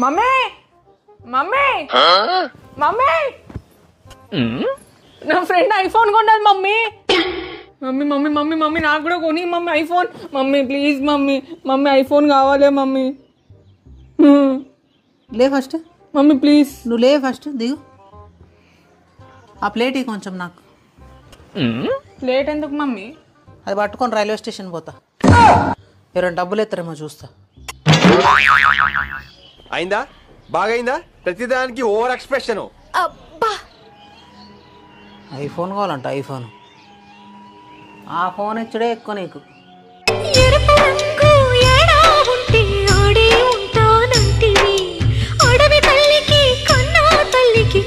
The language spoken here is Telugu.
మమ్మీ మమ్మీ మమ్మీ నా ఫ్రెండ్ ఐఫోన్ కొన్నది mummy. Mummy mummy mummy mummy నాకు కూడా కొని mummy iPhone. Mummy please mummy mummy iPhone కావాలి మమ్మీ. లే ఫస్ట్ మమ్మీ ప్లీజ్. నువ్వు లే ఫస్ట్ దిగు. ఆ ప్లేట్ కొంచెం నాకు. ప్లేట్ ఎందుకు మమ్మీ? అది పట్టుకొని రైల్వే స్టేషన్ పోతా. ఎవరైనా డబ్బులు ఎత్తారేమో చూస్తా. అయిందా? బాగైందా? ప్రతిదానికి ఓవర్ ఎక్స్ప్రెషన్. ఐఫోన్ కావాలంట ఐఫోన్. ఆ ఫోన్ ఇచ్చుడే ఎక్కువ నీకు. అడవి తల్లికి కన్నా తల్లికి